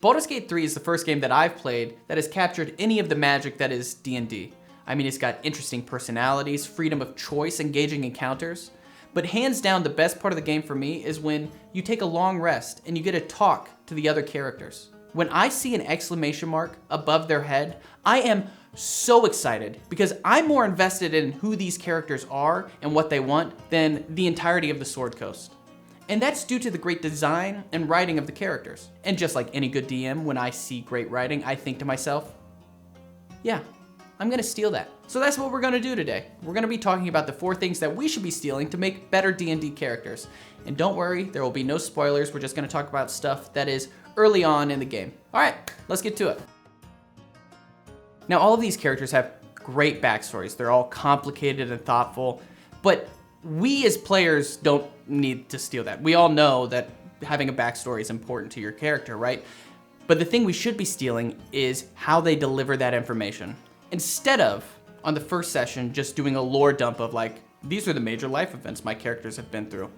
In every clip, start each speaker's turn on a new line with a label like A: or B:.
A: Baldur's Gate 3 is the first game that I've played that has captured any of the magic that is D&D. I mean, it's got interesting personalities, freedom of choice, engaging encounters. But hands down, the best part of the game for me is when you take a long rest and you get to talk to the other characters. When I see an exclamation mark above their head, I am so excited because I'm more invested in who these characters are and what they want than the entirety of the Sword Coast. And that's due to the great design and writing of the characters. And just like any good DM, when I see great writing, I think to myself, yeah, I'm gonna steal that. So that's what we're gonna do today. We're gonna be talking about the 4 things that we should be stealing to make better D&D characters. And don't worry, there will be no spoilers. We're just gonna talk about stuff that is early on in the game. All right, let's get to it. Now, all of these characters have great backstories. They're all complicated and thoughtful, but we as players don't need to steal that. We all know that having a backstory is important to your character, right? But the thing we should be stealing is how they deliver that information. Instead of, on the first session, just doing a lore dump of like, these are the major life events my characters have been through.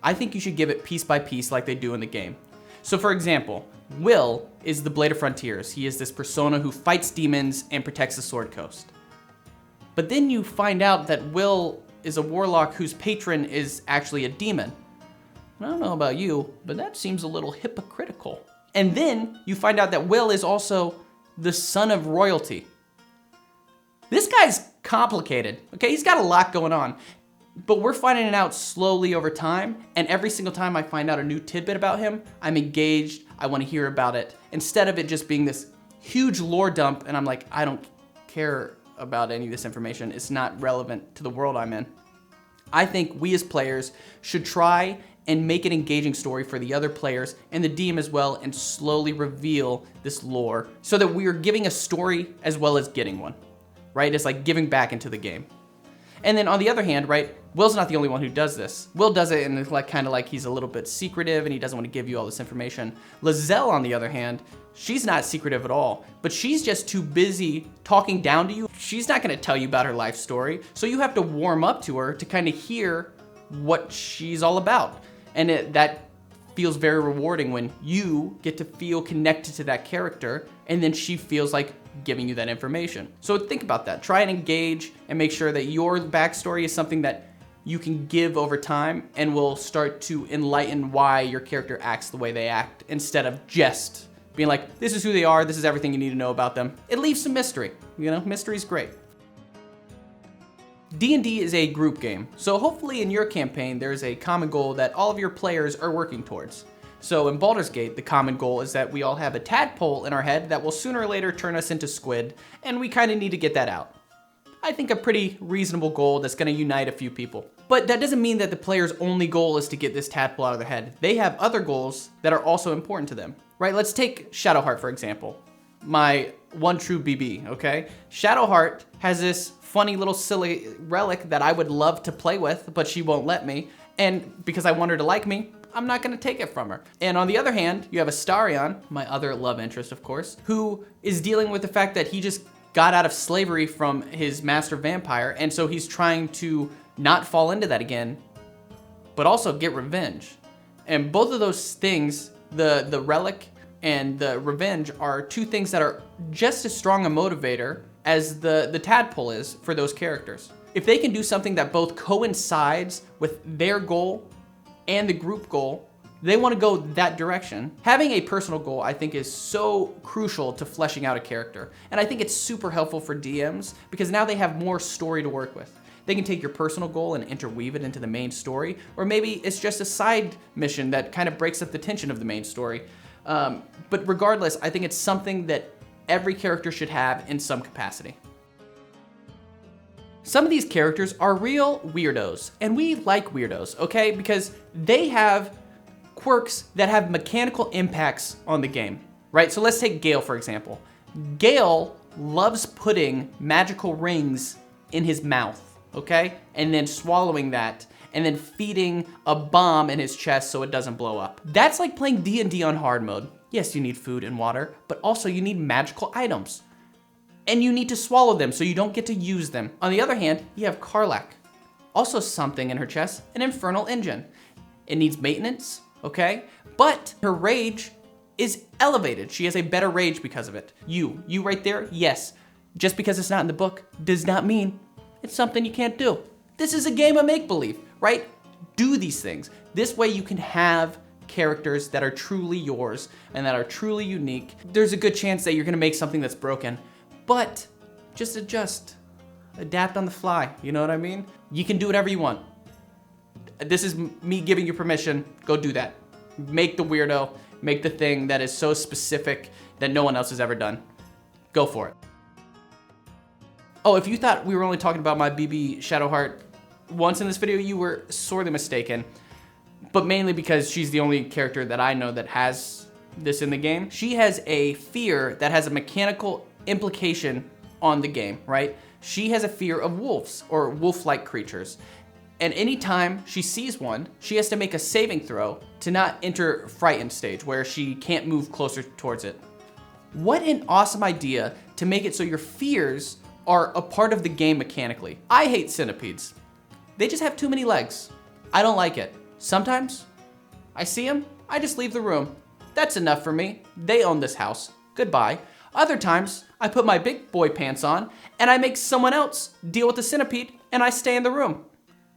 A: I think you should give it piece by piece like they do in the game. So for example, Will is the Blade of Frontiers. He is this persona who fights demons and protects the Sword Coast. But then you find out that Will is a warlock whose patron is actually a demon. I don't know about you, but that seems a little hypocritical. And then you find out that Will is also the son of royalty. This guy's complicated, okay? He's got a lot going on, but we're finding it out slowly over time, and every single time I find out a new tidbit about him, I'm engaged, I want to hear about it, instead of it just being this huge lore dump, and I'm like, I don't care about any of this information. It's not relevant to the world I'm in. I think we as players should try and make an engaging story for the other players and the DM as well, and slowly reveal this lore so that we are giving a story as well as getting one, right? It's like giving back into the game. And then on the other hand, right, Will's not the only one who does this. Will does it and it's like kind of like he's a little bit secretive and he doesn't want to give you all this information. lae'zel, on the other hand, she's not secretive at all, but she's just too busy talking down to you. She's not going to tell you about her life story, so you have to warm up to her to kind of hear what she's all about. And that feels very rewarding when you get to feel connected to that character and then she feels like giving you that information. So think about that. Try and engage and make sure that your backstory is something that you can give over time and will start to enlighten why your character acts the way they act, instead of just being like, this is who they are, this is everything you need to know about them. It leaves some mystery. You know, mystery's great. D&D is a group game, so hopefully in your campaign there's a common goal that all of your players are working towards. So in Baldur's Gate, the common goal is that we all have a tadpole in our head that will sooner or later turn us into squid, and we kind of need to get that out. I think a pretty reasonable goal that's going to unite a few people. But that doesn't mean that the player's only goal is to get this tadpole out of their head. They have other goals that are also important to them, right? Let's take Shadowheart, for example. My one true BB, okay? Shadowheart has this funny little silly relic that I would love to play with, but she won't let me. And because I want her to like me, I'm not gonna take it from her. And on the other hand, you have Astarion, my other love interest, of course, who is dealing with the fact that he just got out of slavery from his master vampire, and so he's trying to not fall into that again, but also get revenge. And both of those things, the relic and the revenge, are 2 things that are just as strong a motivator as the tadpole is for those characters. If they can do something that both coincides with their goal and the group goal, they want to go that direction. Having a personal goal, I think, is so crucial to fleshing out a character. And I think it's super helpful for DMs because now they have more story to work with. They can take your personal goal and interweave it into the main story, or maybe it's just a side mission that kind of breaks up the tension of the main story. But regardless, I think it's something that every character should have in some capacity. Some of these characters are real weirdos, and we like weirdos, okay? Because they have quirks that have mechanical impacts on the game, right? So let's take Gale, for example. Gale loves putting magical rings in his mouth, okay? And then swallowing that, and then feeding a bomb in his chest so it doesn't blow up. That's like playing D&D on hard mode. Yes, you need food and water, but also you need magical items. And you need to swallow them so you don't get to use them. On the other hand, you have Karlach. Also something in her chest, an infernal engine. It needs maintenance, okay? But her rage is elevated. She has a better rage because of it. You right there, yes. Just because it's not in the book does not mean it's something you can't do. This is a game of make-believe, right? Do these things. This way you can have characters that are truly yours and that are truly unique. There's a good chance that you're gonna make something that's broken, but just adjust, adapt on the fly, you know what I mean? You can do whatever you want. This is me giving you permission, go do that. Make the weirdo, make the thing that is so specific that no one else has ever done. Go for it. Oh, if you thought we were only talking about my BB Shadowheart once in this video, you were sorely mistaken. But mainly because she's the only character that I know that has this in the game. She has a fear that has a mechanical implication on the game, right? She has a fear of wolves or wolf-like creatures. And anytime she sees one, she has to make a saving throw to not enter frightened stage where she can't move closer towards it. What an awesome idea to make it so your fears are a part of the game mechanically. I hate centipedes. They just have too many legs. I don't like it. Sometimes I see them, I just leave the room. That's enough for me. They own this house. Goodbye. Other times, I put my big boy pants on and I make someone else deal with the centipede and I stay in the room.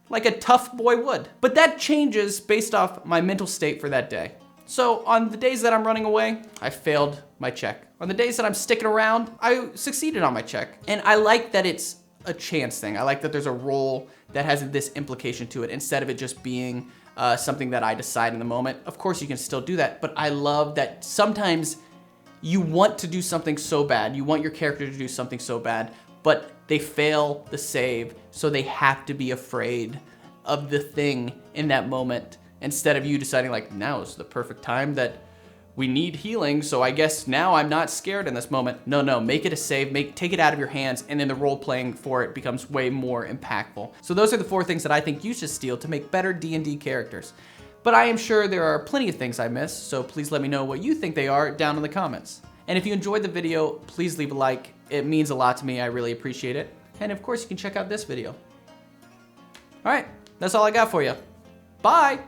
A: Like a tough boy would. But that changes based off my mental state for that day. So on the days that I'm running away, I failed my check. On the days that I'm sticking around, I succeeded on my check. And I like that it's a chance thing. I like that there's a role that has this implication to it instead of it just being something that I decide in the moment. Of course you can still do that, but I love that sometimes you want to do something so bad, you want your character to do something so bad, but they fail the save, so they have to be afraid of the thing in that moment, instead of you deciding like, now is the perfect time that we need healing, so I guess now I'm not scared in this moment. No, make it a save, take it out of your hands, and then the role playing for it becomes way more impactful. So those are the 4 things that I think you should steal to make better D&D characters. But I am sure there are plenty of things I missed, so please let me know what you think they are down in the comments. And if you enjoyed the video, please leave a like. It means a lot to me, I really appreciate it. And of course you can check out this video. All right, that's all I got for you. Bye!